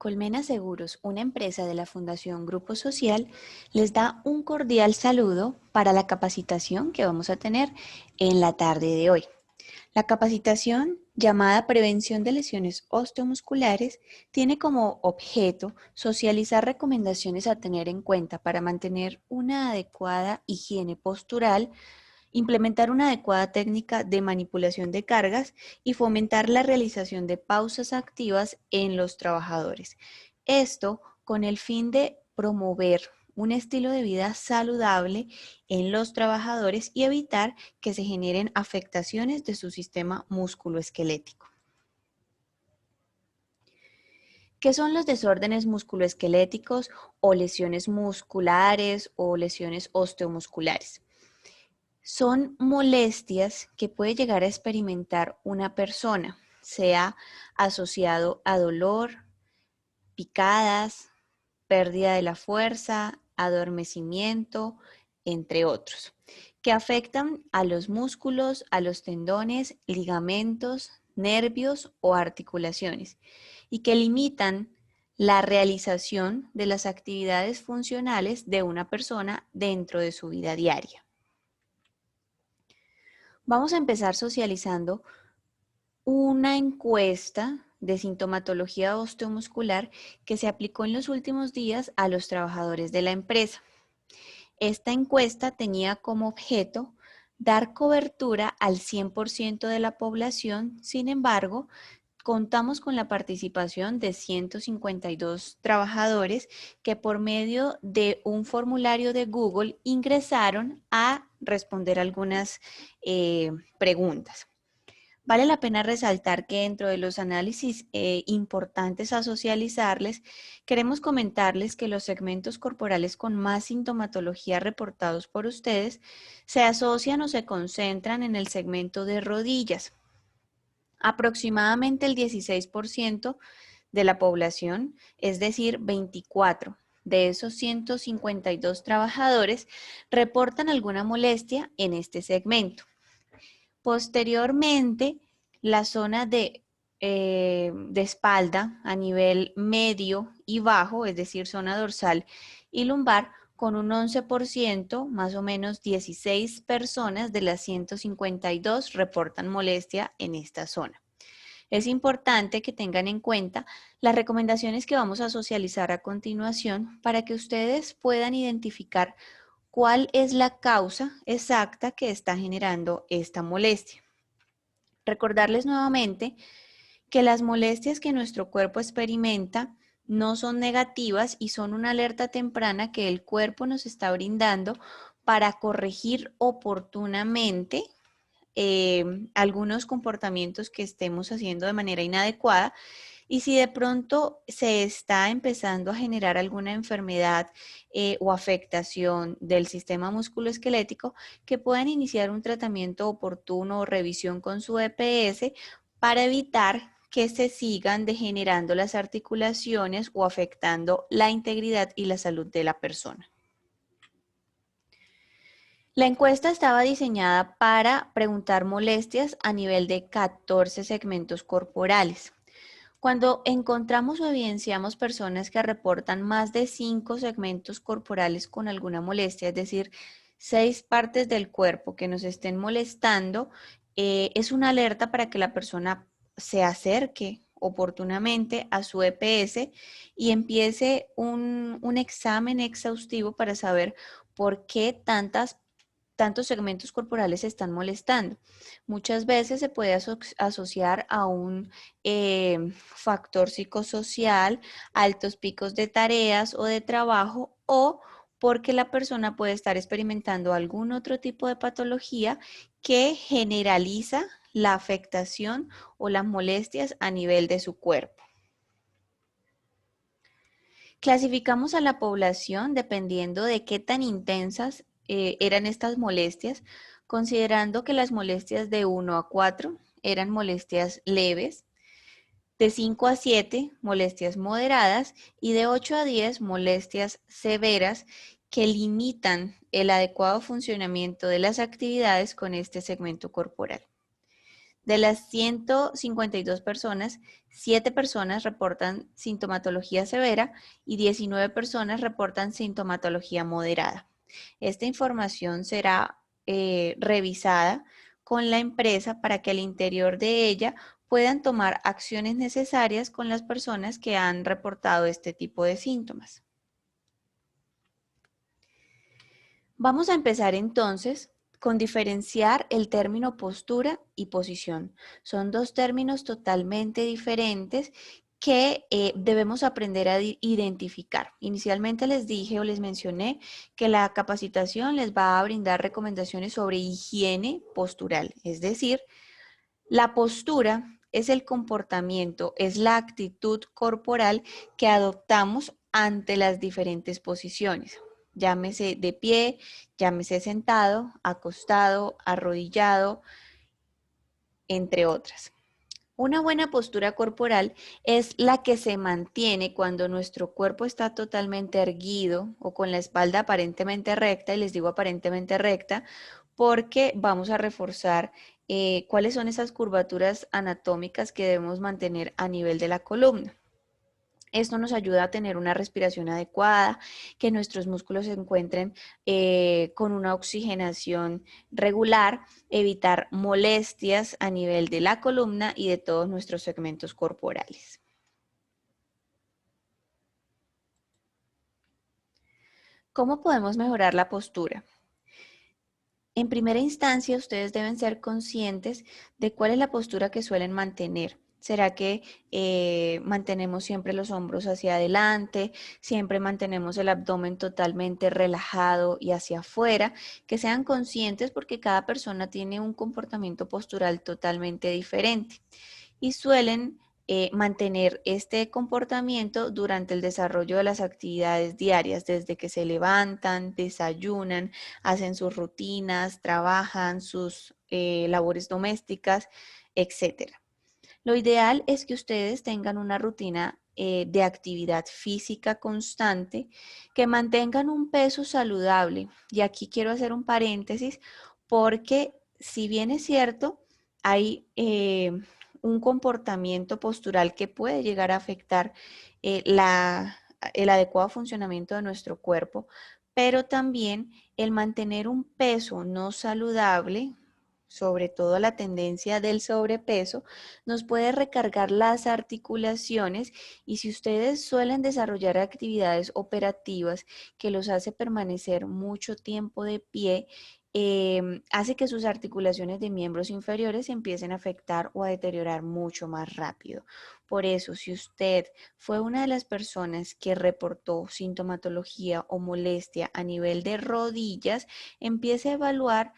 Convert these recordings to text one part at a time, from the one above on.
Colmena Seguros, una empresa de la Fundación Grupo Social, les da un cordial saludo para la capacitación que vamos a tener en la tarde de hoy. La capacitación, llamada Prevención de Lesiones Osteomusculares, tiene como objeto socializar recomendaciones a tener en cuenta para mantener una adecuada higiene postural, implementar una adecuada técnica de manipulación de cargas y fomentar la realización de pausas activas en los trabajadores. Esto con el fin de promover un estilo de vida saludable en los trabajadores y evitar que se generen afectaciones de su sistema musculoesquelético. ¿Qué son los desórdenes musculoesqueléticos o lesiones musculares o lesiones osteomusculares? Son molestias que puede llegar a experimentar una persona, sea asociado a dolor, picadas, pérdida de la fuerza, adormecimiento, entre otros, que afectan a los músculos, a los tendones, ligamentos, nervios o articulaciones y que limitan la realización de las actividades funcionales de una persona dentro de su vida diaria. Vamos a empezar socializando una encuesta de sintomatología osteomuscular que se aplicó en los últimos días a los trabajadores de la empresa. Esta encuesta tenía como objeto dar cobertura al 100% de la población. Sin embargo, contamos con la participación de 152 trabajadores que por medio de un formulario de Google ingresaron a responder algunas preguntas. Vale la pena resaltar que dentro de los análisis importantes a socializarles, queremos comentarles que los segmentos corporales con más sintomatología reportados por ustedes se asocian o se concentran en el segmento de rodillas. Aproximadamente el 16% de la población, es decir, 24 de esos 152 trabajadores, reportan alguna molestia en este segmento. Posteriormente, la zona de espalda a nivel medio y bajo, es decir, zona dorsal y lumbar, con un 11%, más o menos 16 personas de las 152 reportan molestia en esta zona. Es importante que tengan en cuenta las recomendaciones que vamos a socializar a continuación para que ustedes puedan identificar cuál es la causa exacta que está generando esta molestia. Recordarles nuevamente que las molestias que nuestro cuerpo experimenta no son negativas y son una alerta temprana que el cuerpo nos está brindando para corregir oportunamente algunos comportamientos que estemos haciendo de manera inadecuada. Y si de pronto se está empezando a generar alguna enfermedad o afectación del sistema musculoesquelético, que puedan iniciar un tratamiento oportuno o revisión con su EPS para evitar que se sigan degenerando las articulaciones o afectando la integridad y la salud de la persona. La encuesta estaba diseñada para preguntar molestias a nivel de 14 segmentos corporales. Cuando encontramos o evidenciamos personas que reportan más de 5 segmentos corporales con alguna molestia, es decir, 6 partes del cuerpo que nos estén molestando, es una alerta para que la persona se acerque oportunamente a su EPS y empiece un examen exhaustivo para saber por qué tantos segmentos corporales se están molestando. Muchas veces se puede asociar a un factor psicosocial, altos picos de tareas o de trabajo, o porque la persona puede estar experimentando algún otro tipo de patología que generaliza la afectación o las molestias a nivel de su cuerpo. Clasificamos a la población dependiendo de qué tan intensas eran estas molestias, considerando que las molestias de 1 a 4 eran molestias leves, de 5 a 7 molestias moderadas y de 8 a 10 molestias severas que limitan el adecuado funcionamiento de las actividades con este segmento corporal. De las 152 personas, 7 personas reportan sintomatología severa y 19 personas reportan sintomatología moderada. Esta información será revisada con la empresa para que al interior de ella puedan tomar acciones necesarias con las personas que han reportado este tipo de síntomas. Vamos a empezar entonces con diferenciar el término postura y posición. Son dos términos totalmente diferentes que debemos aprender a identificar. Inicialmente les dije o les mencioné que la capacitación les va a brindar recomendaciones sobre higiene postural, es decir, la postura es el comportamiento, es la actitud corporal que adoptamos ante las diferentes posiciones. Llámese de pie, llámese sentado, acostado, arrodillado, entre otras. Una buena postura corporal es la que se mantiene cuando nuestro cuerpo está totalmente erguido o con la espalda aparentemente recta, y les digo aparentemente recta, porque vamos a reforzar cuáles son esas curvaturas anatómicas que debemos mantener a nivel de la columna. Esto nos ayuda a tener una respiración adecuada, que nuestros músculos se encuentren con una oxigenación regular, evitar molestias a nivel de la columna y de todos nuestros segmentos corporales. ¿Cómo podemos mejorar la postura? En primera instancia, ustedes deben ser conscientes de cuál es la postura que suelen mantener. ¿Será que mantenemos siempre los hombros hacia adelante, siempre mantenemos el abdomen totalmente relajado y hacia afuera? Que sean conscientes porque cada persona tiene un comportamiento postural totalmente diferente y suelen mantener este comportamiento durante el desarrollo de las actividades diarias, desde que se levantan, desayunan, hacen sus rutinas, trabajan sus labores domésticas, etcétera. Lo ideal es que ustedes tengan una rutina de actividad física constante, que mantengan un peso saludable. Y aquí quiero hacer un paréntesis porque si bien es cierto, hay un comportamiento postural que puede llegar a afectar el adecuado funcionamiento de nuestro cuerpo, pero también el mantener un peso no saludable, sobre todo la tendencia del sobrepeso, nos puede recargar las articulaciones, y si ustedes suelen desarrollar actividades operativas que los hace permanecer mucho tiempo de pie, hace que sus articulaciones de miembros inferiores se empiecen a afectar o a deteriorar mucho más rápido. Por eso, si usted fue una de las personas que reportó sintomatología o molestia a nivel de rodillas, empiece a evaluar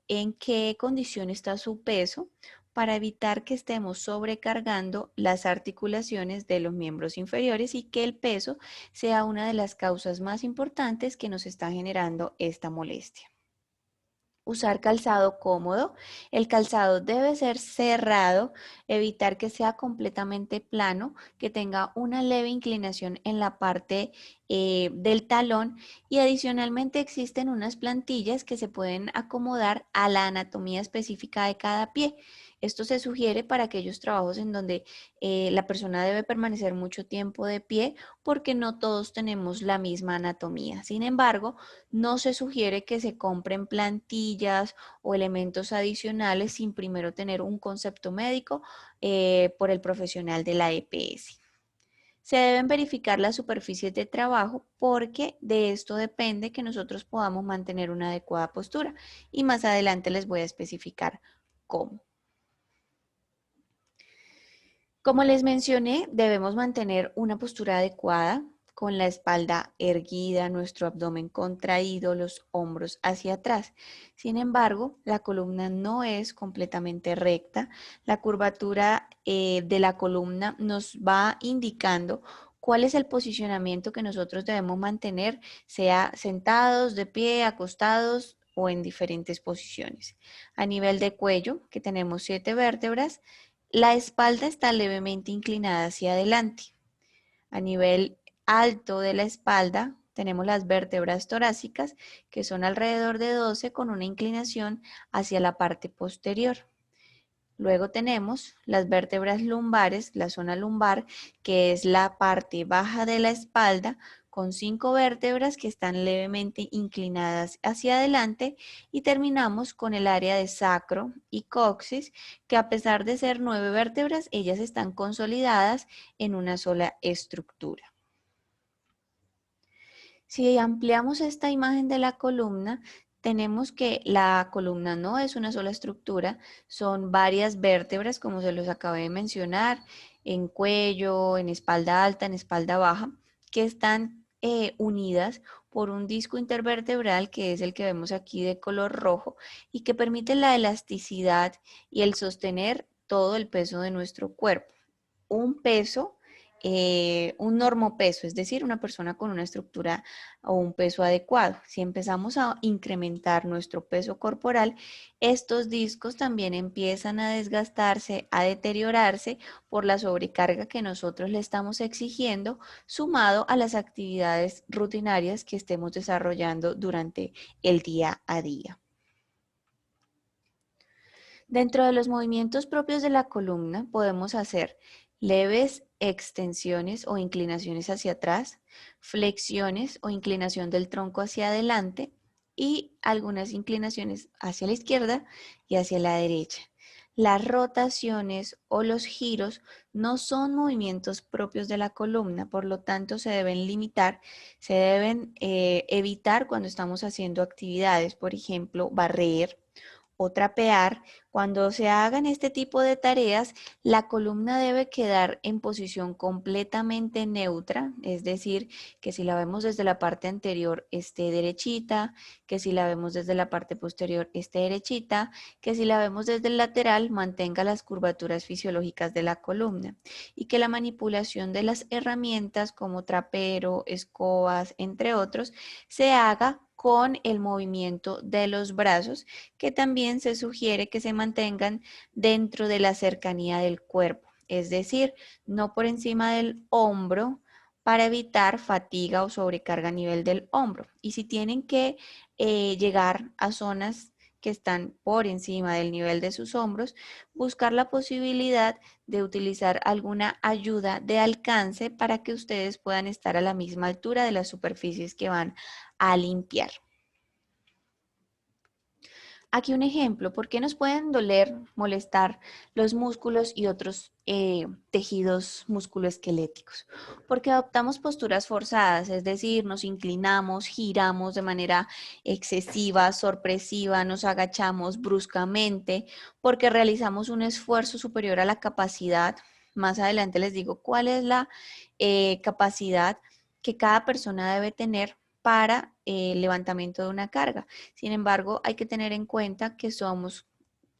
en qué condición está su peso para evitar que estemos sobrecargando las articulaciones de los miembros inferiores y que el peso sea una de las causas más importantes que nos está generando esta molestia. Usar calzado cómodo. El calzado debe ser cerrado, evitar que sea completamente plano, que tenga una leve inclinación en la parte del talón, y adicionalmente existen unas plantillas que se pueden acomodar a la anatomía específica de cada pie. Esto se sugiere para aquellos trabajos en donde la persona debe permanecer mucho tiempo de pie porque no todos tenemos la misma anatomía. Sin embargo, no se sugiere que se compren plantillas o elementos adicionales sin primero tener un concepto médico por el profesional de la EPS. Se deben verificar las superficies de trabajo porque de esto depende que nosotros podamos mantener una adecuada postura, y más adelante les voy a especificar cómo. Como les mencioné, debemos mantener una postura adecuada con la espalda erguida, nuestro abdomen contraído, los hombros hacia atrás. Sin embargo, la columna no es completamente recta. La curvatura de la columna nos va indicando cuál es el posicionamiento que nosotros debemos mantener, sea sentados, de pie, acostados o en diferentes posiciones. A nivel de cuello, que tenemos 7 vértebras, la espalda está levemente inclinada hacia adelante. A nivel alto de la espalda tenemos las vértebras torácicas, que son alrededor de 12, con una inclinación hacia la parte posterior. Luego tenemos las vértebras lumbares, la zona lumbar, que es la parte baja de la espalda, con 5 vértebras que están levemente inclinadas hacia adelante, y terminamos con el área de sacro y coxis, que a pesar de ser 9 vértebras, ellas están consolidadas en una sola estructura. Si ampliamos esta imagen de la columna, tenemos que la columna no es una sola estructura, son varias vértebras, como se los acabé de mencionar, en cuello, en espalda alta, en espalda baja, que están unidas por un disco intervertebral, que es el que vemos aquí de color rojo, y que permite la elasticidad y el sostener todo el peso de nuestro cuerpo. Un peso, un normopeso, es decir, una persona con una estructura o un peso adecuado. Si empezamos a incrementar nuestro peso corporal, estos discos también empiezan a desgastarse, a deteriorarse por la sobrecarga que nosotros le estamos exigiendo, sumado a las actividades rutinarias que estemos desarrollando durante el día a día. Dentro de los movimientos propios de la columna podemos hacer leves extensiones o inclinaciones hacia atrás, flexiones o inclinación del tronco hacia adelante y algunas inclinaciones hacia la izquierda y hacia la derecha. Las rotaciones o los giros no son movimientos propios de la columna, por lo tanto se deben limitar, se deben evitar cuando estamos haciendo actividades, por ejemplo, barrer o trapear. Cuando se hagan este tipo de tareas, la columna debe quedar en posición completamente neutra, es decir, que si la vemos desde la parte anterior esté derechita, que si la vemos desde la parte posterior esté derechita, que si la vemos desde el lateral mantenga las curvaturas fisiológicas de la columna, y que la manipulación de las herramientas como trapero, escobas, entre otros, se haga con el movimiento de los brazos, que también se sugiere que se mantengan dentro de la cercanía del cuerpo, es decir, no por encima del hombro, para evitar fatiga o sobrecarga a nivel del hombro. Y si tienen que llegar a zonas que están por encima del nivel de sus hombros, buscar la posibilidad de utilizar alguna ayuda de alcance para que ustedes puedan estar a la misma altura de las superficies que van a limpiar. Aquí un ejemplo, ¿por qué nos pueden doler, molestar los músculos y otros tejidos musculoesqueléticos? Porque adoptamos posturas forzadas, es decir, nos inclinamos, giramos de manera excesiva, sorpresiva, nos agachamos bruscamente, porque realizamos un esfuerzo superior a la capacidad. Más adelante les digo cuál es la capacidad que cada persona debe tener para el levantamiento de una carga. Sin embargo, hay que tener en cuenta que somos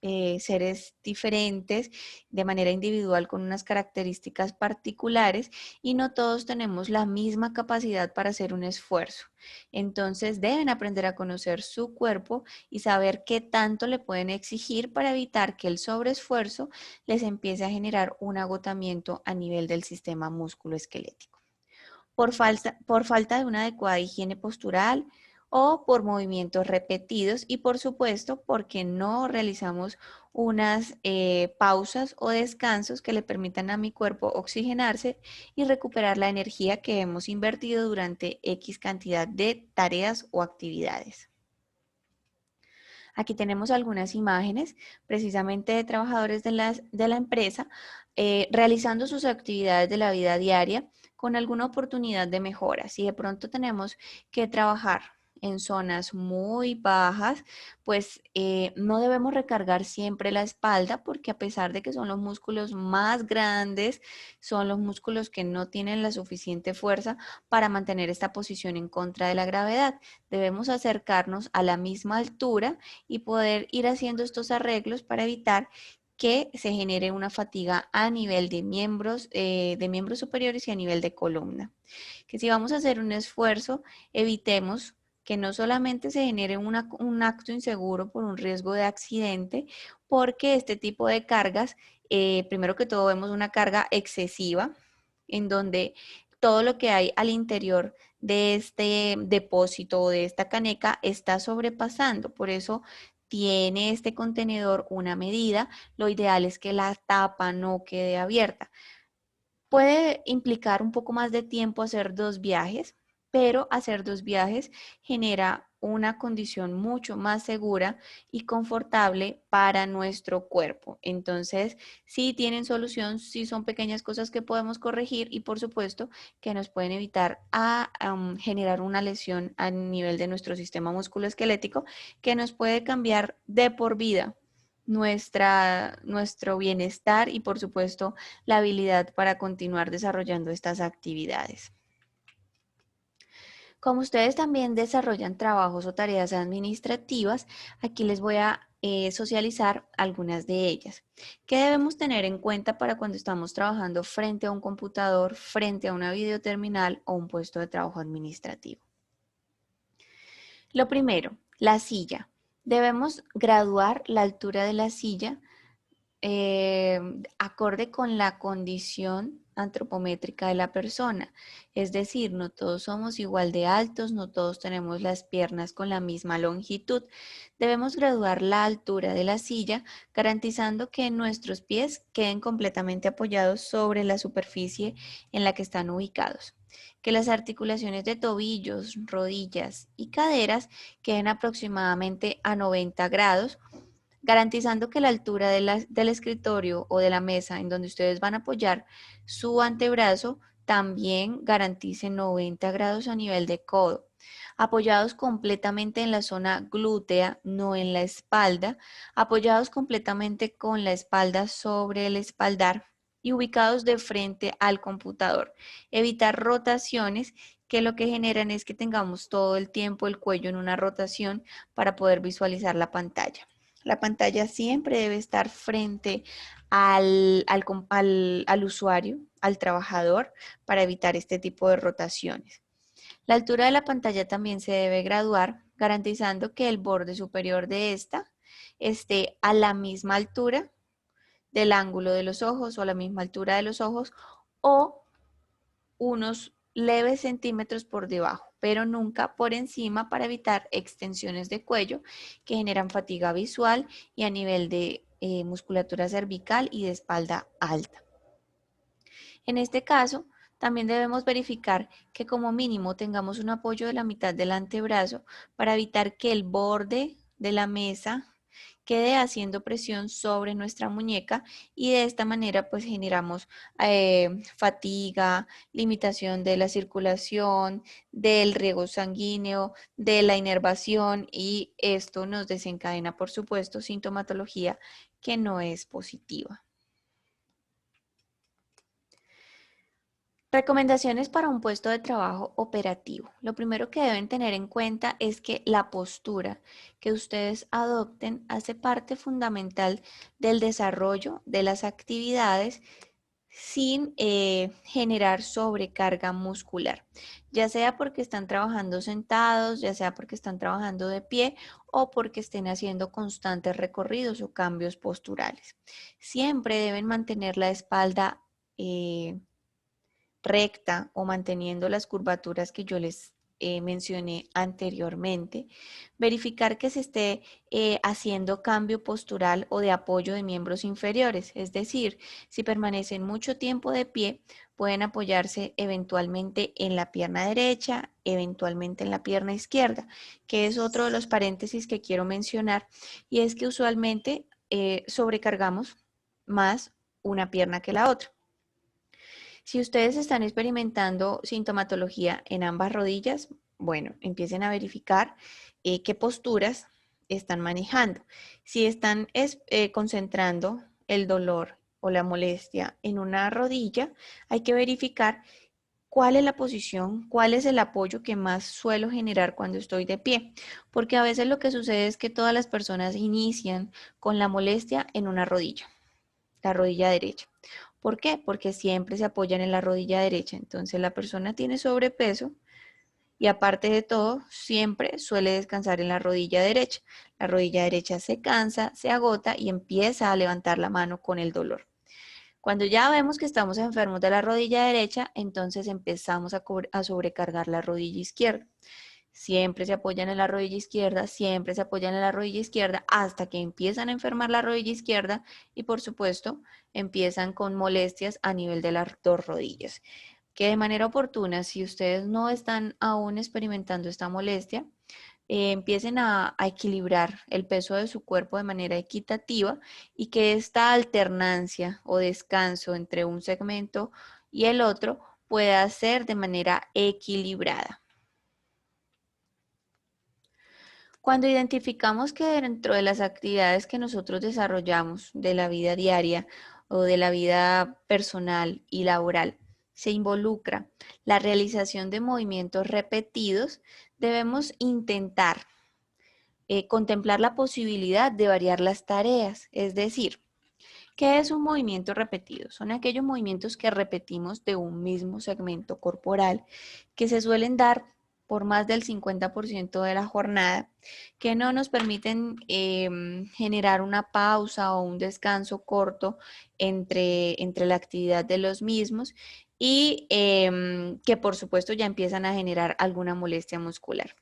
seres diferentes de manera individual con unas características particulares y no todos tenemos la misma capacidad para hacer un esfuerzo. Entonces deben aprender a conocer su cuerpo y saber qué tanto le pueden exigir para evitar que el sobreesfuerzo les empiece a generar un agotamiento a nivel del sistema musculoesquelético por falta de una adecuada higiene postural o por movimientos repetidos y por supuesto porque no realizamos unas pausas o descansos que le permitan a mi cuerpo oxigenarse y recuperar la energía que hemos invertido durante X cantidad de tareas o actividades. Aquí tenemos algunas imágenes precisamente de trabajadores de la empresa realizando sus actividades de la vida diaria con alguna oportunidad de mejora. Si de pronto tenemos que trabajar en zonas muy bajas, pues no debemos recargar siempre la espalda porque a pesar de que son los músculos más grandes, son los músculos que no tienen la suficiente fuerza para mantener esta posición en contra de la gravedad. Debemos acercarnos a la misma altura y poder ir haciendo estos arreglos para evitar que se genere una fatiga a nivel de miembros superiores y a nivel de columna. Que si vamos a hacer un esfuerzo, evitemos que no solamente se genere un acto inseguro por un riesgo de accidente, porque este tipo de cargas, primero que todo vemos una carga excesiva, en donde todo lo que hay al interior de este depósito o de esta caneca está sobrepasando. Por eso tiene este contenedor una medida, lo ideal es que la tapa no quede abierta. Puede implicar un poco más de tiempo hacer 2 viajes, pero hacer 2 viajes genera una condición mucho más segura y confortable para nuestro cuerpo. Entonces, sí tienen solución, sí son pequeñas cosas que podemos corregir y por supuesto que nos pueden evitar generar una lesión a nivel de nuestro sistema musculoesquelético que nos puede cambiar de por vida nuestro bienestar y por supuesto la habilidad para continuar desarrollando estas actividades. Como ustedes también desarrollan trabajos o tareas administrativas, aquí les voy a socializar algunas de ellas. ¿Qué debemos tener en cuenta para cuando estamos trabajando frente a un computador, frente a una videoterminal o un puesto de trabajo administrativo? Lo primero, la silla. Debemos graduar la altura de la silla acorde con la condición antropométrica de la persona. Es decir, no todos somos igual de altos, no todos tenemos las piernas con la misma longitud. Debemos graduar la altura de la silla, garantizando que nuestros pies queden completamente apoyados sobre la superficie en la que están ubicados. Que las articulaciones de tobillos, rodillas y caderas queden aproximadamente a 90 grados, garantizando que la altura del escritorio o de la mesa en donde ustedes van a apoyar su antebrazo también garantice 90 grados a nivel de codo. Apoyados completamente en la zona glútea, no en la espalda, apoyados completamente con la espalda sobre el espaldar y ubicados de frente al computador. Evitar rotaciones que lo que generan es que tengamos todo el tiempo el cuello en una rotación para poder visualizar la pantalla. La pantalla siempre debe estar frente al usuario, al trabajador, para evitar este tipo de rotaciones. La altura de la pantalla también se debe graduar, garantizando que el borde superior de esta esté a la misma altura del ángulo de los ojos o a la misma altura de los ojos o unos leves centímetros por debajo, pero nunca por encima para evitar extensiones de cuello que generan fatiga visual y a nivel de musculatura cervical y de espalda alta. En este caso, también debemos verificar que como mínimo tengamos un apoyo de la mitad del antebrazo para evitar que el borde de la mesa quede haciendo presión sobre nuestra muñeca y de esta manera pues generamos fatiga, limitación de la circulación, del riego sanguíneo, de la inervación y esto nos desencadena por supuesto sintomatología que no es positiva. Recomendaciones para un puesto de trabajo operativo. Lo primero que deben tener en cuenta es que la postura que ustedes adopten hace parte fundamental del desarrollo de las actividades sin generar sobrecarga muscular, ya sea porque están trabajando sentados, ya sea porque están trabajando de pie o porque estén haciendo constantes recorridos o cambios posturales. Siempre deben mantener la espalda recta o manteniendo las curvaturas que yo les mencioné anteriormente, verificar que se esté haciendo cambio postural o de apoyo de miembros inferiores, es decir, si permanecen mucho tiempo de pie, pueden apoyarse eventualmente en la pierna derecha, eventualmente en la pierna izquierda, que es otro de los paréntesis que quiero mencionar, y es que usualmente sobrecargamos más una pierna que la otra. Si ustedes están experimentando sintomatología en ambas rodillas, bueno, empiecen a verificar qué posturas están manejando. Si están concentrando el dolor o la molestia en una rodilla, hay que verificar cuál es la posición, cuál es el apoyo que más suelo generar cuando estoy de pie, porque a veces lo que sucede es que todas las personas inician con la molestia en una rodilla, la rodilla derecha. ¿Por qué? Porque siempre se apoyan en la rodilla derecha. Entonces la persona tiene sobrepeso y aparte de todo, siempre suele descansar en la rodilla derecha. La rodilla derecha se cansa, se agota y empieza a levantar la mano con el dolor. Cuando ya vemos que estamos enfermos de la rodilla derecha, entonces empezamos a sobrecargar la rodilla izquierda. siempre se apoyan en la rodilla izquierda, siempre se apoyan en la rodilla izquierda, hasta que empiezan a enfermar la rodilla izquierda y por supuesto empiezan con molestias a nivel de las dos rodillas. Que de manera oportuna, si ustedes no están aún experimentando esta molestia, empiecen a equilibrar el peso de su cuerpo de manera equitativa y que esta alternancia o descanso entre un segmento y el otro pueda ser de manera equilibrada. Cuando identificamos que dentro de las actividades que nosotros desarrollamos de la vida diaria o de la vida personal y laboral se involucra la realización de movimientos repetidos, debemos intentar contemplar la posibilidad de variar las tareas, es decir, ¿qué es un movimiento repetido? Son aquellos movimientos que repetimos de un mismo segmento corporal que se suelen dar por más del 50% de la jornada, que no nos permiten generar una pausa o un descanso corto entre la actividad de los mismos y que por supuesto ya empiezan a generar alguna molestia muscular.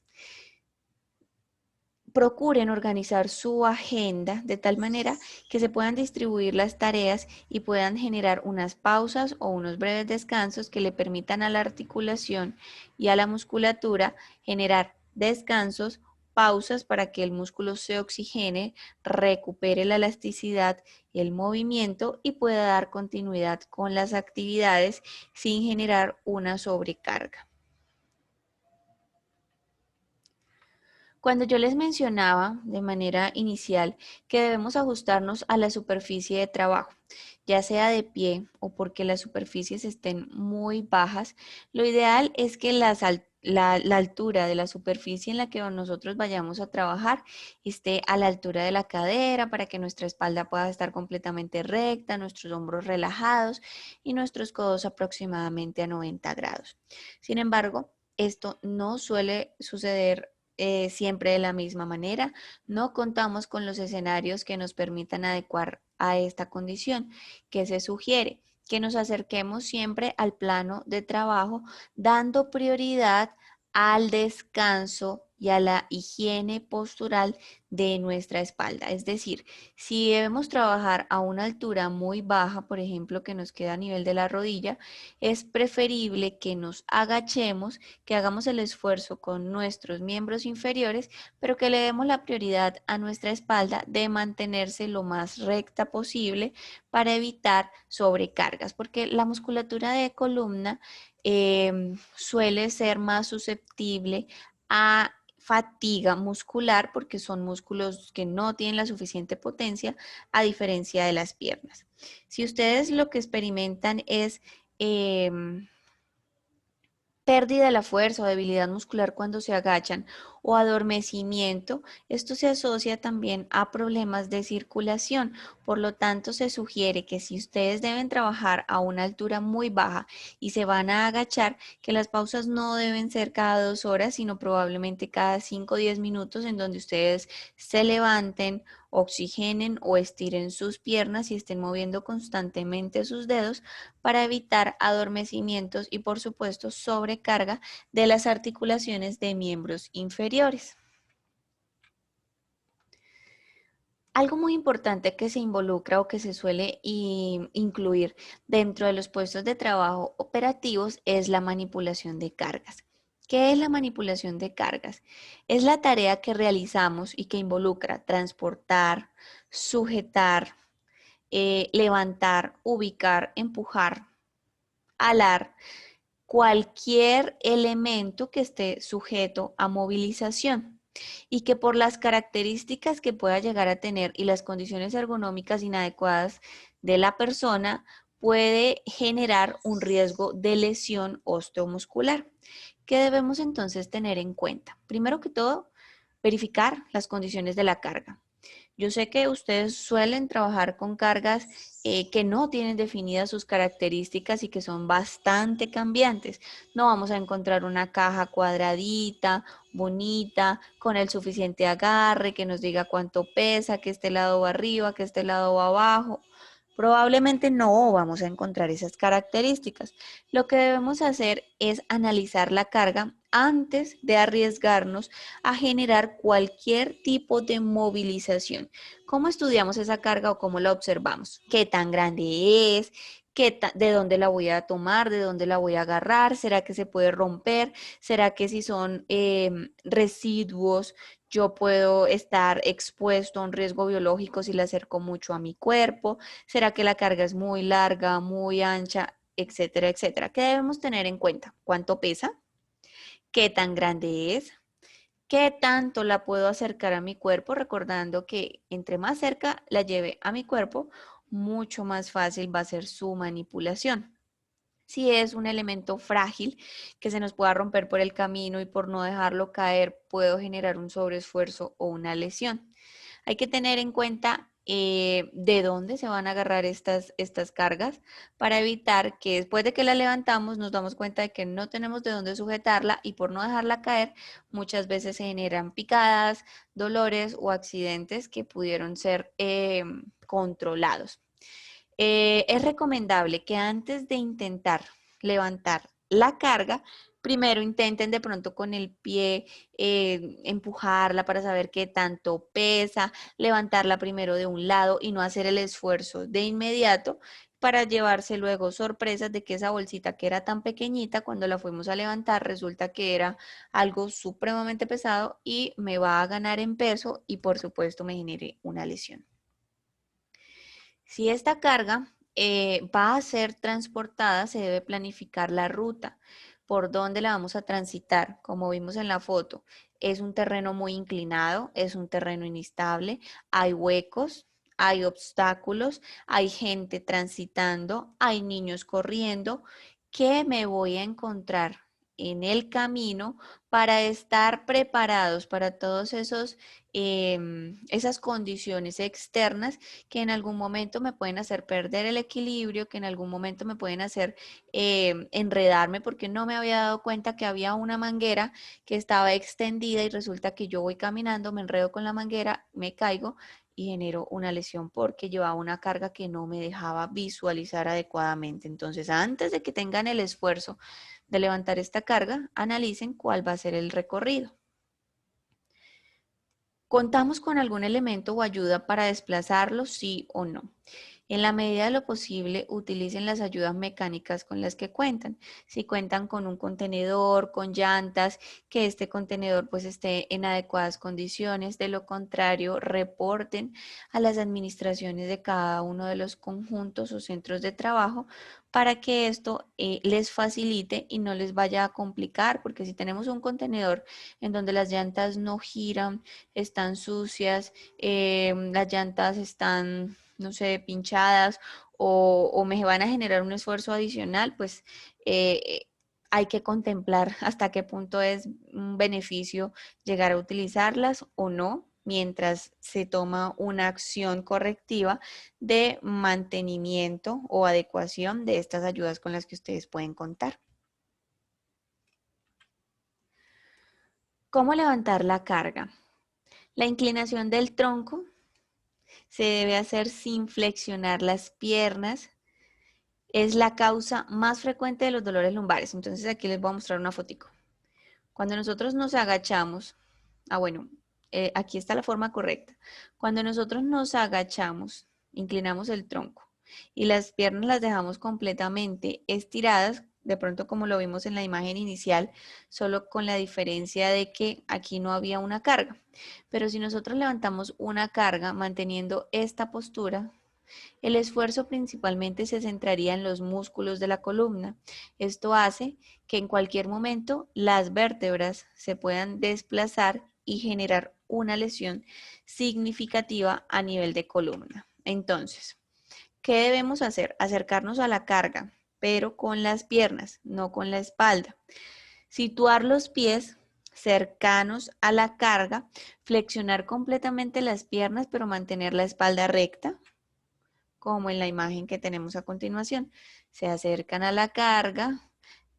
Procuren organizar su agenda de tal manera que se puedan distribuir las tareas y puedan generar unas pausas o unos breves descansos que le permitan a la articulación y a la musculatura generar descansos, pausas para que el músculo se oxigene, recupere la elasticidad y el movimiento y pueda dar continuidad con las actividades sin generar una sobrecarga. Cuando yo les mencionaba de manera inicial que debemos ajustarnos a la superficie de trabajo, ya sea de pie o porque las superficies estén muy bajas, lo ideal es que la altura de la superficie en la que nosotros vayamos a trabajar esté a la altura de la cadera para que nuestra espalda pueda estar completamente recta, nuestros hombros relajados y nuestros codos aproximadamente a 90 grados. Sin embargo, esto no suele suceder siempre de la misma manera. No contamos con los escenarios que nos permitan adecuar a esta condición. Que se sugiere? Que nos acerquemos siempre al plano de trabajo, dando prioridad al descanso y a la higiene postural de nuestra espalda. Es decir, si debemos trabajar a una altura muy baja, por ejemplo, que nos queda a nivel de la rodilla, es preferible que nos agachemos, que hagamos el esfuerzo con nuestros miembros inferiores, pero que le demos la prioridad a nuestra espalda de mantenerse lo más recta posible para evitar sobrecargas, porque la musculatura de columna suele ser más susceptible a fatiga muscular porque son músculos que no tienen la suficiente potencia a diferencia de las piernas. Si ustedes lo que experimentan es pérdida de la fuerza o debilidad muscular cuando se agachan o adormecimiento, esto se asocia también a problemas de circulación. Por lo tanto, se sugiere que si ustedes deben trabajar a una altura muy baja y se van a agachar, que las pausas no deben ser cada 2 horas, sino probablemente cada 5 o 10 minutos en donde ustedes se levanten, oxigenen o estiren sus piernas y estén moviendo constantemente sus dedos para evitar adormecimientos y por supuesto sobrecarga de las articulaciones de miembros inferiores. Algo muy importante que se involucra o que se suele incluir dentro de los puestos de trabajo operativos es la manipulación de cargas. ¿Qué es la manipulación de cargas? Es la tarea que realizamos y que involucra transportar, sujetar, levantar, ubicar, empujar, alar cualquier elemento que esté sujeto a movilización y que por las características que pueda llegar a tener y las condiciones ergonómicas inadecuadas de la persona puede generar un riesgo de lesión osteomuscular. ¿Qué debemos entonces tener en cuenta? Primero que todo, verificar las condiciones de la carga. Yo sé que ustedes suelen trabajar con cargas que no tienen definidas sus características y que son bastante cambiantes. No vamos a encontrar una caja cuadradita, bonita, con el suficiente agarre, que nos diga cuánto pesa, que este lado va arriba, que este lado va abajo. Probablemente no vamos a encontrar esas características. Lo que debemos hacer es analizar la carga antes de arriesgarnos a generar cualquier tipo de movilización. ¿Cómo estudiamos esa carga o cómo la observamos? ¿Qué tan grande es? ¿De dónde la voy a tomar? ¿De dónde la voy a agarrar? ¿Será que se puede romper? ¿Será que si son residuos, yo puedo estar expuesto a un riesgo biológico si la acerco mucho a mi cuerpo? ¿Será que la carga es muy larga, muy ancha, etcétera, etcétera? ¿Qué debemos tener en cuenta? ¿Cuánto pesa? ¿Qué tan grande es? ¿Qué tanto la puedo acercar a mi cuerpo? Recordando que entre más cerca la lleve a mi cuerpo, mucho más fácil va a ser su manipulación. Si es un elemento frágil que se nos pueda romper por el camino y por no dejarlo caer, puedo generar un sobreesfuerzo o una lesión. Hay que tener en cuenta de dónde se van a agarrar estas cargas para evitar que después de que la levantamos nos damos cuenta de que no tenemos de dónde sujetarla y por no dejarla caer muchas veces se generan picadas, dolores o accidentes que pudieron ser controlados. Es recomendable que antes de intentar levantar la carga, primero intenten de pronto con el pie empujarla para saber qué tanto pesa, levantarla primero de un lado y no hacer el esfuerzo de inmediato para llevarse luego sorpresas de que esa bolsita que era tan pequeñita cuando la fuimos a levantar resulta que era algo supremamente pesado y me va a ganar en peso y por supuesto me genere una lesión. Si esta carga va a ser transportada, se debe planificar la ruta, por dónde la vamos a transitar, como vimos en la foto. Es un terreno muy inclinado, es un terreno inestable, hay huecos, hay obstáculos, hay gente transitando, hay niños corriendo. ¿Qué me voy a encontrar en el camino para estar preparados para todos esas condiciones externas que en algún momento me pueden hacer perder el equilibrio, que en algún momento me pueden hacer enredarme porque no me había dado cuenta que había una manguera que estaba extendida y resulta que yo voy caminando, me enredo con la manguera, me caigo y genero una lesión porque llevaba una carga que no me dejaba visualizar adecuadamente. Entonces, antes de que tengan el esfuerzo de levantar esta carga, analicen cuál va a ser el recorrido. ¿Contamos con algún elemento o ayuda para desplazarlo, sí o no? En la medida de lo posible, utilicen las ayudas mecánicas con las que cuentan. Si cuentan con un contenedor, con llantas, que este contenedor pues esté en adecuadas condiciones. De lo contrario, reporten a las administraciones de cada uno de los conjuntos o centros de trabajo para que esto les facilite y no les vaya a complicar, porque si tenemos un contenedor en donde las llantas no giran, están sucias, las llantas están, no sé, pinchadas o me van a generar un esfuerzo adicional, pues hay que contemplar hasta qué punto es un beneficio llegar a utilizarlas o no, mientras se toma una acción correctiva de mantenimiento o adecuación de estas ayudas con las que ustedes pueden contar. ¿Cómo levantar la carga? La inclinación del tronco se debe hacer sin flexionar las piernas. Es la causa más frecuente de los dolores lumbares. Entonces aquí les voy a mostrar una fotico. Cuando nosotros nos agachamos, bueno, aquí está la forma correcta. Cuando nosotros nos agachamos, inclinamos el tronco y las piernas las dejamos completamente estiradas, de pronto como lo vimos en la imagen inicial, solo con la diferencia de que aquí no había una carga. Pero si nosotros levantamos una carga manteniendo esta postura, el esfuerzo principalmente se centraría en los músculos de la columna. Esto hace que en cualquier momento las vértebras se puedan desplazar y generar una lesión significativa a nivel de columna. Entonces, ¿qué debemos hacer? Acercarnos a la carga, pero con las piernas, no con la espalda. Situar los pies cercanos a la carga, flexionar completamente las piernas, pero mantener la espalda recta, como en la imagen que tenemos a continuación. Se acercan a la carga,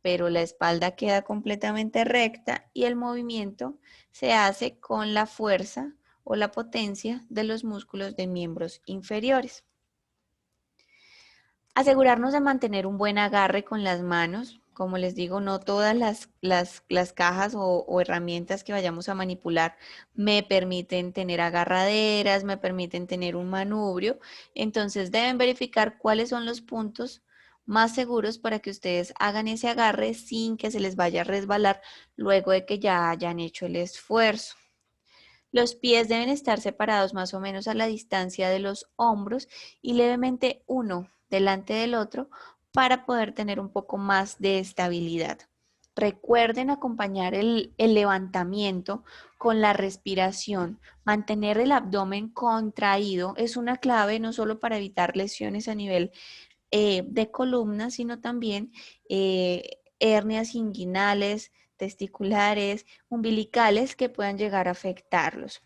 pero la espalda queda completamente recta y el movimiento se hace con la fuerza o la potencia de los músculos de miembros inferiores. Asegurarnos de mantener un buen agarre con las manos como les digo, no todas las cajas o herramientas que vayamos a manipular me permiten tener agarraderas, me permiten tener un manubrio. Entonces deben verificar cuáles son los puntos más seguros para que ustedes hagan ese agarre sin que se les vaya a resbalar luego de que ya hayan hecho el esfuerzo. Los pies deben estar separados más o menos a la distancia de los hombros y levemente uno delante del otro para poder tener un poco más de estabilidad. Recuerden acompañar el levantamiento con la respiración. Mantener el abdomen contraído es una clave no solo para evitar lesiones a nivel de columna, sino también hernias inguinales, testiculares, umbilicales que puedan llegar a afectarlos.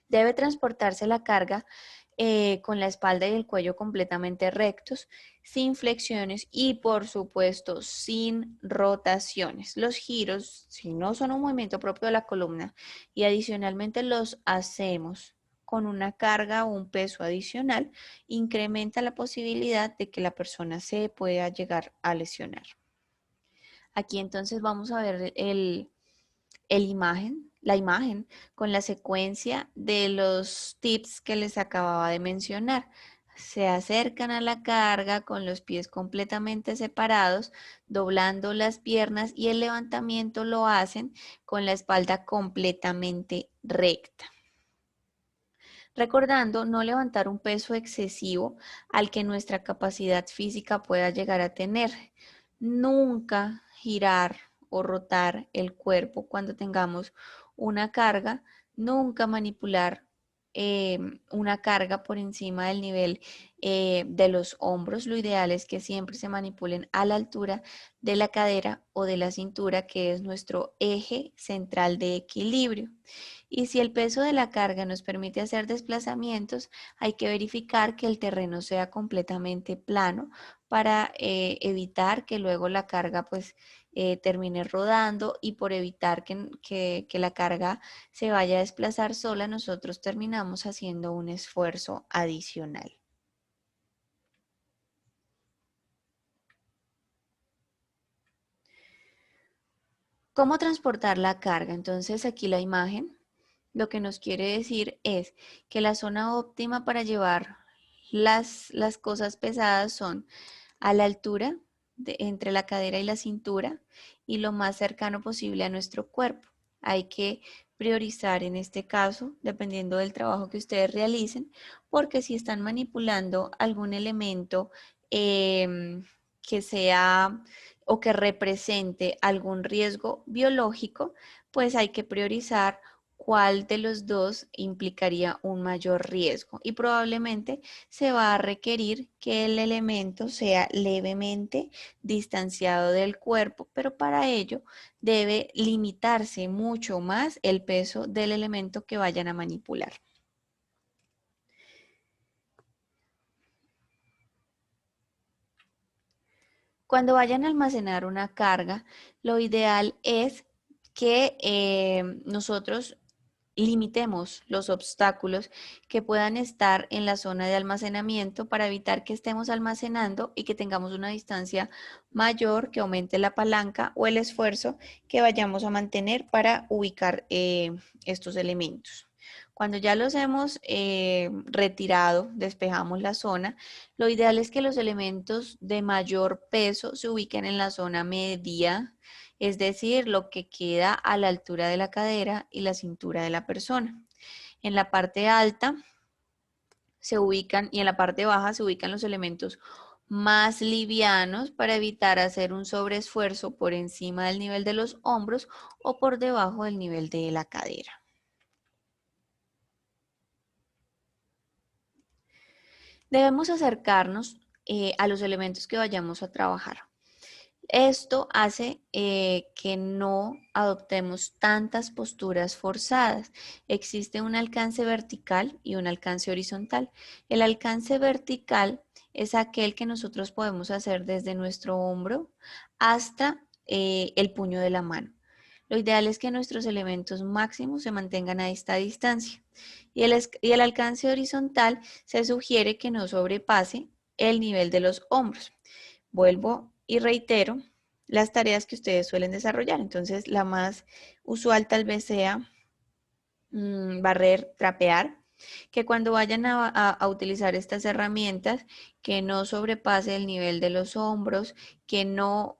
Debe transportarse la carga con la espalda y el cuello completamente rectos, sin flexiones y por supuesto sin rotaciones. Los giros, si no son un movimiento propio de la columna y adicionalmente los hacemos con una carga o un peso adicional, incrementa la posibilidad de que la persona se pueda llegar a lesionar. Aquí entonces vamos a ver la imagen con la secuencia de los tips que les acababa de mencionar. Se acercan a la carga con los pies completamente separados, doblando las piernas y el levantamiento lo hacen con la espalda completamente recta. Recordando no levantar un peso excesivo al que nuestra capacidad física pueda llegar a tener. Nunca girar o rotar el cuerpo cuando tengamos una carga. Nunca manipular una carga por encima del nivel de los hombros. Lo ideal es que siempre se manipulen a la altura de la cadera o de la cintura, que es nuestro eje central de equilibrio. Y si el peso de la carga nos permite hacer desplazamientos, hay que verificar que el terreno sea completamente plano para evitar que luego la carga pues termine rodando, y por evitar que la carga se vaya a desplazar sola, nosotros terminamos haciendo un esfuerzo adicional. ¿Cómo transportar la carga? Entonces aquí la imagen lo que nos quiere decir es que la zona óptima para llevar las cosas pesadas son a la altura entre la cadera y la cintura y lo más cercano posible a nuestro cuerpo. Hay que priorizar en este caso, dependiendo del trabajo que ustedes realicen, porque si están manipulando algún elemento que sea o que represente algún riesgo biológico, pues hay que priorizar cuál de los dos implicaría un mayor riesgo, y probablemente se va a requerir que el elemento sea levemente distanciado del cuerpo, pero para ello debe limitarse mucho más el peso del elemento que vayan a manipular. Cuando vayan a almacenar una carga, lo ideal es que nosotros limitemos los obstáculos que puedan estar en la zona de almacenamiento para evitar que estemos almacenando y que tengamos una distancia mayor que aumente la palanca o el esfuerzo que vayamos a mantener para ubicar estos elementos. Cuando ya los hemos retirado, despejamos la zona, lo ideal es que los elementos de mayor peso se ubiquen en la zona media, es decir, lo que queda a la altura de la cadera y la cintura de la persona. En la parte alta se ubican y en la parte baja se ubican los elementos más livianos para evitar hacer un sobreesfuerzo por encima del nivel de los hombros o por debajo del nivel de la cadera. Debemos acercarnos a los elementos que vayamos a trabajar. Esto hace que no adoptemos tantas posturas forzadas. Existe un alcance vertical y un alcance horizontal. El alcance vertical es aquel que nosotros podemos hacer desde nuestro hombro hasta el puño de la mano. Lo ideal es que nuestros elementos máximos se mantengan a esta distancia. Y el alcance horizontal se sugiere que no sobrepase el nivel de los hombros. Vuelvo y reitero las tareas que ustedes suelen desarrollar. Entonces, la más usual tal vez sea barrer, trapear, que cuando vayan a utilizar estas herramientas, que no sobrepase el nivel de los hombros, que no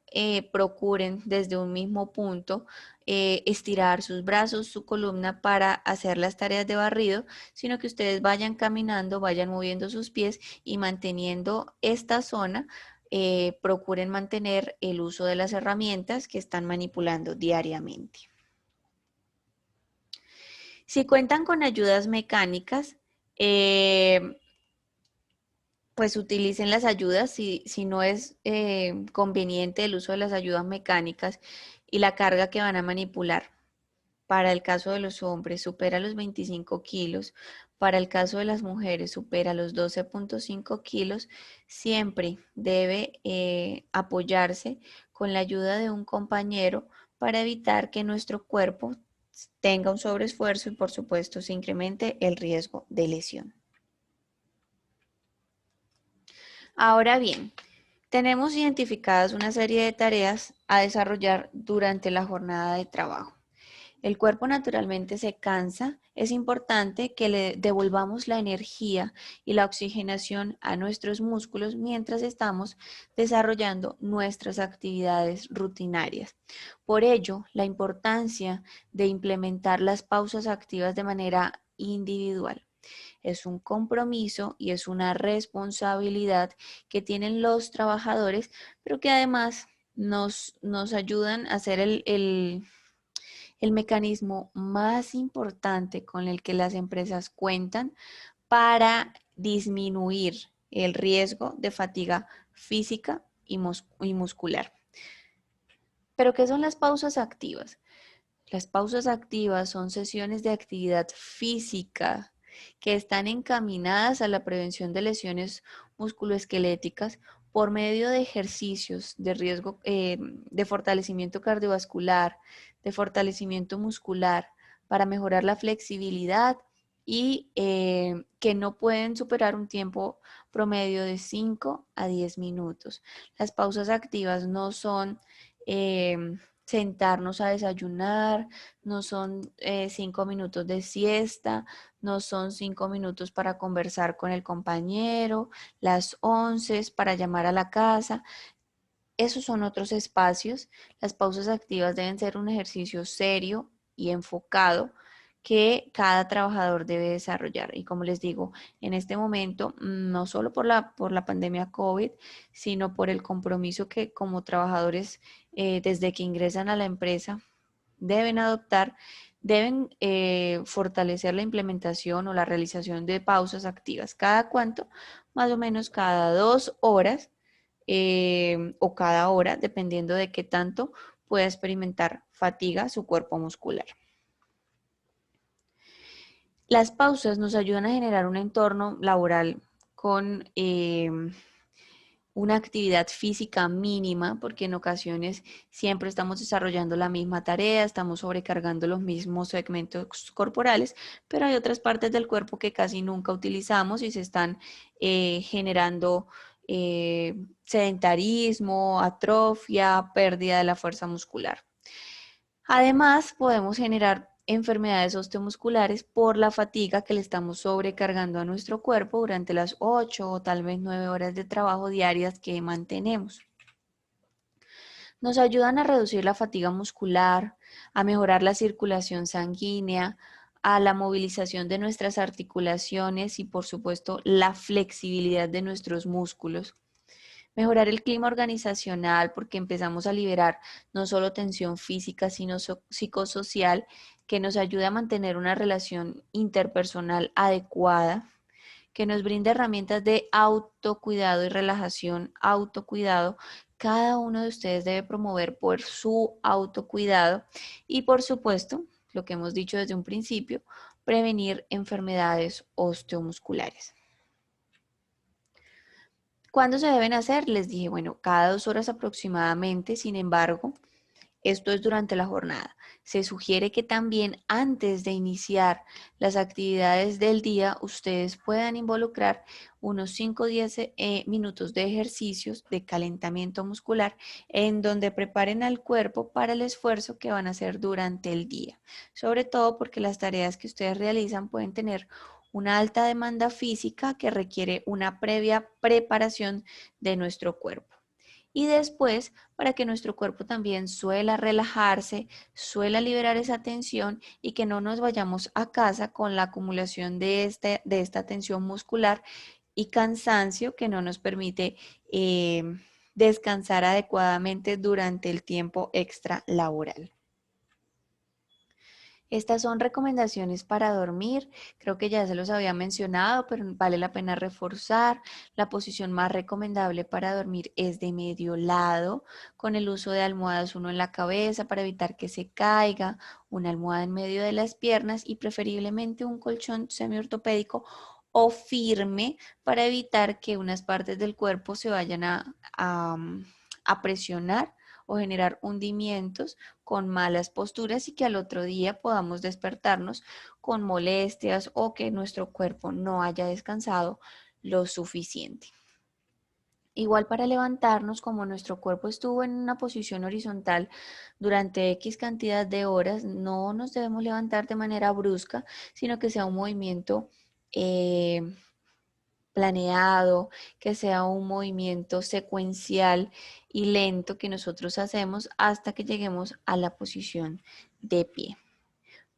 procuren desde un mismo punto estirar sus brazos, su columna para hacer las tareas de barrido, sino que ustedes vayan caminando, vayan moviendo sus pies y manteniendo esta zona. Procuren mantener el uso de las herramientas que están manipulando diariamente. Si cuentan con ayudas mecánicas, pues utilicen las ayudas si no es conveniente el uso de las ayudas mecánicas y la carga que van a manipular. Para el caso de los hombres supera los 25 kilos, para el caso de las mujeres supera los 12,5 kilos, siempre debe apoyarse con la ayuda de un compañero para evitar que nuestro cuerpo tenga un sobreesfuerzo y por supuesto se incremente el riesgo de lesión. Ahora bien, tenemos identificadas una serie de tareas a desarrollar durante la jornada de trabajo. El cuerpo naturalmente se cansa, es importante que le devolvamos la energía y la oxigenación a nuestros músculos mientras estamos desarrollando nuestras actividades rutinarias. Por ello, la importancia de implementar las pausas activas de manera individual. Es un compromiso y es una responsabilidad que tienen los trabajadores, pero que además nos ayudan a hacer el mecanismo más importante con el que las empresas cuentan para disminuir el riesgo de fatiga física y muscular. ¿Pero qué son las pausas activas? Las pausas activas son sesiones de actividad física que están encaminadas a la prevención de lesiones musculoesqueléticas por medio de ejercicios de riesgo de fortalecimiento cardiovascular, de fortalecimiento muscular, para mejorar la flexibilidad y que no pueden superar un tiempo promedio de 5 a 10 minutos. Las pausas activas no son sentarnos a desayunar, no son 5 minutos de siesta, no son 5 minutos para conversar con el compañero, las 11 para llamar a la casa. Esos son otros espacios. Las pausas activas deben ser un ejercicio serio y enfocado que cada trabajador debe desarrollar. Y como les digo, en este momento, no solo por la pandemia COVID, sino por el compromiso que como trabajadores, desde que ingresan a la empresa, deben adoptar, deben fortalecer la implementación o la realización de pausas activas. ¿Cada cuánto? Más o menos cada 2 horas o cada hora, dependiendo de qué tanto pueda experimentar fatiga su cuerpo muscular. Las pausas nos ayudan a generar un entorno laboral con una actividad física mínima, porque en ocasiones siempre estamos desarrollando la misma tarea, estamos sobrecargando los mismos segmentos corporales, pero hay otras partes del cuerpo que casi nunca utilizamos y se están generando sedentarismo, atrofia, pérdida de la fuerza muscular. Además, podemos generar enfermedades osteomusculares por la fatiga que le estamos sobrecargando a nuestro cuerpo durante las 8 o tal vez 9 horas de trabajo diarias que mantenemos. Nos ayudan a reducir la fatiga muscular, a mejorar la circulación sanguínea, a la movilización de nuestras articulaciones y por supuesto la flexibilidad de nuestros músculos. Mejorar el clima organizacional porque empezamos a liberar no solo tensión física, sino psicosocial, que nos ayuda a mantener una relación interpersonal adecuada, que nos brinda herramientas de autocuidado y relajación, autocuidado. Cada uno de ustedes debe promover por su autocuidado y por supuesto, lo que hemos dicho desde un principio, prevenir enfermedades osteomusculares. ¿Cuándo se deben hacer? Les dije, bueno, cada 2 horas aproximadamente. Sin embargo, Esto es durante la jornada. Se sugiere que también antes de iniciar las actividades del día, ustedes puedan involucrar unos 5 o 10 minutos de ejercicios de calentamiento muscular en donde preparen al cuerpo para el esfuerzo que van a hacer durante el día. Sobre todo porque las tareas que ustedes realizan pueden tener una alta demanda física que requiere una previa preparación de nuestro cuerpo. Y después, para que nuestro cuerpo también suela relajarse, suela liberar esa tensión y que no nos vayamos a casa con la acumulación de esta tensión muscular y cansancio que no nos permite descansar adecuadamente durante el tiempo extra laboral. Estas son recomendaciones para dormir. Creo que ya se los había mencionado, pero vale la pena reforzar. La posición más recomendable para dormir es de medio lado, con el uso de almohadas, uno en la cabeza para evitar que se caiga, una almohada en medio de las piernas y preferiblemente un colchón semiortopédico o firme para evitar que unas partes del cuerpo se vayan a presionar o generar hundimientos con malas posturas y que al otro día podamos despertarnos con molestias o que nuestro cuerpo no haya descansado lo suficiente. Igual para levantarnos, como nuestro cuerpo estuvo en una posición horizontal durante X cantidad de horas, no nos debemos levantar de manera brusca, sino que sea un movimiento eh, planeado, que sea un movimiento secuencial y lento que nosotros hacemos hasta que lleguemos a la posición de pie.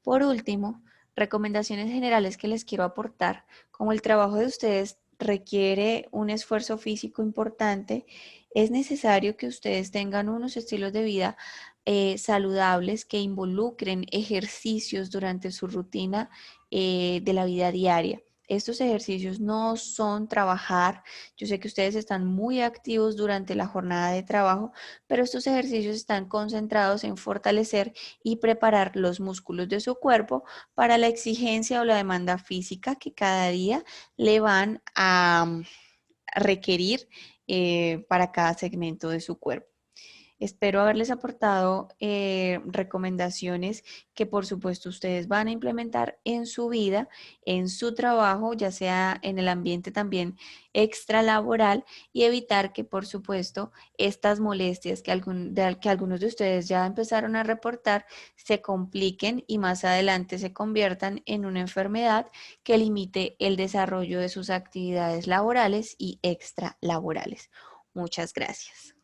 Por último, recomendaciones generales que les quiero aportar. Como el trabajo de ustedes requiere un esfuerzo físico importante, es necesario que ustedes tengan unos estilos de vida saludables que involucren ejercicios durante su rutina de la vida diaria. Estos ejercicios no son trabajar. Yo sé que ustedes están muy activos durante la jornada de trabajo, pero estos ejercicios están concentrados en fortalecer y preparar los músculos de su cuerpo para la exigencia o la demanda física que cada día le van a requerir para cada segmento de su cuerpo. Espero haberles aportado recomendaciones que por supuesto ustedes van a implementar en su vida, en su trabajo, ya sea en el ambiente también extralaboral y evitar que por supuesto estas molestias que algunos de ustedes ya empezaron a reportar se compliquen y más adelante se conviertan en una enfermedad que limite el desarrollo de sus actividades laborales y extralaborales. Muchas gracias.